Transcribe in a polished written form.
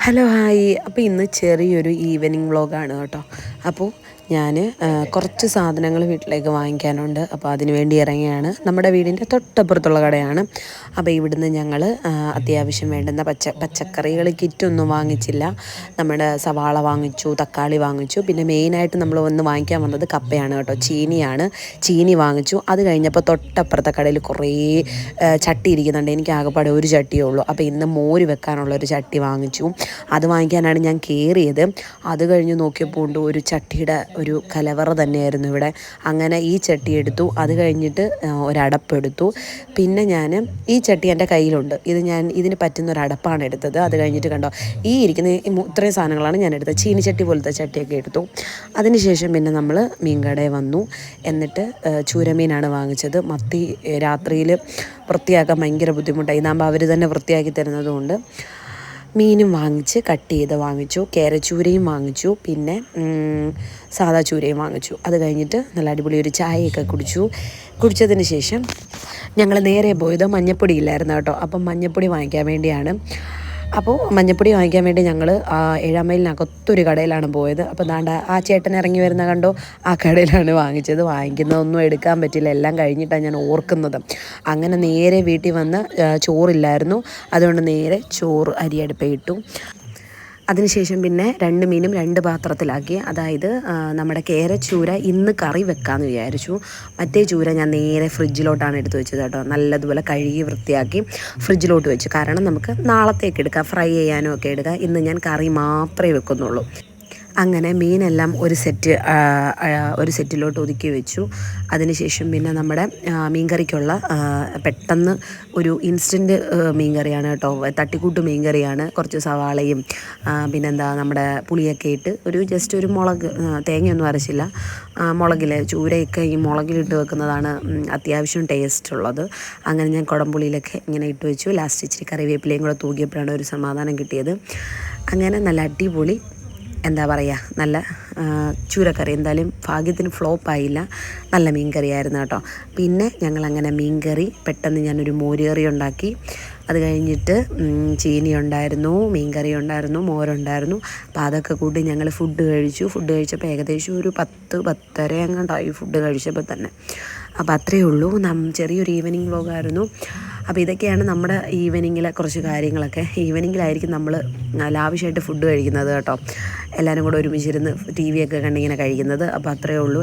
Hello hi. അപ്പോൾ ഇന്ന് ചെറിയൊരു ഈവനിങ് വ്ളോഗാണ് കേട്ടോ. അപ്പോൾ ഞാൻ കുറച്ച് സാധനങ്ങൾ വീട്ടിലേക്ക് വാങ്ങിക്കാനുണ്ട്. അപ്പോൾ അതിന് വേണ്ടി ഇറങ്ങിയാണ്. നമ്മുടെ വീടിൻ്റെ തൊട്ടപ്പുറത്തുള്ള കടയാണ്. അപ്പോൾ ഇവിടുന്ന് ഞങ്ങൾ അത്യാവശ്യം വേണ്ടുന്ന പച്ചക്കറികൾ കിറ്റൊന്നും വാങ്ങിച്ചില്ല. നമ്മുടെ സവാള വാങ്ങിച്ചു, തക്കാളി വാങ്ങിച്ചു. പിന്നെ മെയിനായിട്ട് നമ്മൾ വന്ന് വാങ്ങിക്കാൻ വന്നത് കപ്പയാണ് കേട്ടോ. ചീനി വാങ്ങിച്ചു. അത് കഴിഞ്ഞപ്പോൾ തൊട്ടപ്പുറത്തെ കടയിൽ കുറേ ചട്ടി ഇരിക്കുന്നുണ്ട്. എനിക്ക് ആകെപ്പാടെ ഒരു ചട്ടിയേ ഉള്ളൂ. അപ്പോൾ ഇന്ന് മോര് വെക്കാനുള്ളൊരു ചട്ടി വാങ്ങിച്ചു. അത് വാങ്ങിക്കാനാണ് ഞാൻ കയറിയത്. അത് കഴിഞ്ഞ് നോക്കിയപ്പോൾ ഉണ്ട് ഒരു ചട്ടിയുടെ ഒരു കലവറ തന്നെയായിരുന്നു ഇവിടെ. അങ്ങനെ ഈ ചട്ടി എടുത്തു. അത് കഴിഞ്ഞിട്ട് ഒരടപ്പെടുത്തു. പിന്നെ ഞാൻ ഈ ചട്ടി എൻ്റെ കയ്യിലുണ്ട്. ഇതിന് പറ്റുന്ന ഒരു അടപ്പാണ് എടുത്തത്. അത് കഴിഞ്ഞിട്ട് കണ്ടോ, ഈ ഇരിക്കുന്ന ഇത്രയും സാധനങ്ങളാണ് ഞാൻ എടുത്തത്. ചീനിച്ചട്ടി പോലത്തെ ചട്ടിയൊക്കെ എടുത്തു. അതിനുശേഷം പിന്നെ നമ്മൾ മീൻകടയിൽ വന്നു. എന്നിട്ട് ചൂരമീനാണ് വാങ്ങിച്ചത്. മത്തി രാത്രിയിൽ വൃത്തിയാക്കാൻ ഭയങ്കര ബുദ്ധിമുട്ടായി. ഇതാകുമ്പോൾ അവർ തന്നെ വൃത്തിയാക്കി തരുന്നതുകൊണ്ട് മീനും വാങ്ങിച്ച് കട്ട് ചെയ്ത് വാങ്ങിച്ചു. കേരച്ചൂരയും വാങ്ങിച്ചു. പിന്നെ സാദാ ചൂരയും വാങ്ങിച്ചു. അത് കഴിഞ്ഞിട്ട് നല്ല അടിപൊളി ഒരു ചായയൊക്കെ കുടിച്ചതിന് ശേഷം ഞങ്ങൾ നേരെ പോയത് മഞ്ഞപ്പൊടി ഇല്ലായിരുന്നു കേട്ടോ. അപ്പം മഞ്ഞപ്പൊടി വാങ്ങിക്കാൻ വേണ്ടിയാണ്. അപ്പോൾ മഞ്ഞപ്പൊടി വാങ്ങിക്കാൻ വേണ്ടി ഞങ്ങൾ 7-ാം മൈലിനകത്തൊരു കടയിലാണ് പോയത്. അപ്പോൾ ദാണ്ട ആ ചേട്ടൻ ഇറങ്ങി വരുന്ന കണ്ടോ, ആ കടയിലാണ് വാങ്ങിച്ചത്. വാങ്ങിക്കുന്നതൊന്നും എടുക്കാൻ പറ്റില്ല, എല്ലാം കഴിഞ്ഞിട്ടാണ് ഞാൻ ഓർക്കുന്നത്. അങ്ങനെ നേരെ വീട്ടിൽ വന്ന് ചോറില്ലായിരുന്നു. അതുകൊണ്ട് നേരെ അരി അടുപ്പിൽ ഇട്ടു. അതിനുശേഷം പിന്നെ 2 മീനും 2 പാത്രത്തിലാക്കി. അതായത് നമ്മുടെ കേരച്ചൂര ഇന്ന് കറി വെക്കാമെന്ന് വിചാരിച്ചു. മറ്റേ ചൂര ഞാൻ നേരെ ഫ്രിഡ്ജിലോട്ടാണ് എടുത്ത് വെച്ചത് കേട്ടോ. നല്ലതുപോലെ കഴുകി വൃത്തിയാക്കി ഫ്രിഡ്ജിലോട്ട് വെച്ചു. കാരണം നമുക്ക് നാളത്തേക്ക് എടുക്കാം, ഫ്രൈ ചെയ്യാനും ഒക്കെ എടുക്കാം. ഇന്ന് ഞാൻ കറി മാത്രമേ വെക്കുന്നുള്ളൂ. അങ്ങനെ മീനെല്ലാം ഒരു സെറ്റിലോട്ട് ഒതുക്കി വെച്ചു. അതിനുശേഷം പിന്നെ നമ്മുടെ മീൻകറിക്കുള്ള പെട്ടെന്ന് ഒരു ഇൻസ്റ്റൻറ്റ് മീൻകറിയാണ് കേട്ടോ. തട്ടിക്കൂട്ട് മീൻകറിയാണ്. കുറച്ച് സവാളയും പിന്നെന്താ നമ്മുടെ പുളിയൊക്കെ ഇട്ട് ജസ്റ്റ് ഒരു മുളക്, തേങ്ങയൊന്നും അരച്ചില്ല, മുളകിൽ ചൂരയൊക്കെ ഈ മുളകിലിട്ട് വെക്കുന്നതാണ് അത്യാവശ്യം ടേസ്റ്റ് ഉള്ളത്. അങ്ങനെ ഞാൻ കുടംപുളിയിലൊക്കെ ഇങ്ങനെ ഇട്ട് വെച്ചു. ലാസ്റ്റ് ഇച്ചിരി കറിവേപ്പിലയും കൂടെ തൂക്കിയപ്പോഴാണ് ഒരു സമാധാനം കിട്ടിയത്. അങ്ങനെ നല്ല അടിപൊളി എന്താ പറയുക, നല്ല ചൂരക്കറി. എന്തായാലും ഭാഗ്യത്തിന് ഫ്ലോപ്പായില്ല, നല്ല മീൻ കറിയായിരുന്നു കേട്ടോ. പിന്നെ ഞങ്ങളങ്ങനെ മീൻകറി പെട്ടെന്ന് ഞാനൊരു മോരുകറി ഉണ്ടാക്കി. അത് കഴിഞ്ഞിട്ട് ചീനി ഉണ്ടായിരുന്നു, മീൻകറി ഉണ്ടായിരുന്നു, മോരുണ്ടായിരുന്നു. അപ്പോൾ അതൊക്കെ കൂട്ടി ഞങ്ങൾ ഫുഡ് കഴിച്ചപ്പോൾ ഏകദേശം ഒരു 10-10:30 എങ്ങാണ്ടായി ഫുഡ് കഴിച്ചപ്പോൾ തന്നെ. അപ്പോൾ അത്രയേ ഉള്ളൂ. ചെറിയൊരു ഈവനിങ് വ്ളോഗായിരുന്നു. അപ്പോൾ ഇതൊക്കെയാണ് നമ്മുടെ ഈവനിങ്ങിലെ കുറച്ച് കാര്യങ്ങളൊക്കെ. ഈവനിങ്ങിലായിരിക്കും നമ്മൾ ലാവിഷായിട്ട് ഫുഡ് കഴിക്കുന്നത് കേട്ടോ. എല്ലാവരും കൂടെ ഒരുമിച്ചിരുന്ന് TV ഒക്കെ കണ്ടിങ്ങനെ കഴിക്കുന്നത്. അപ്പോൾ അത്രയേ ഉള്ളൂ.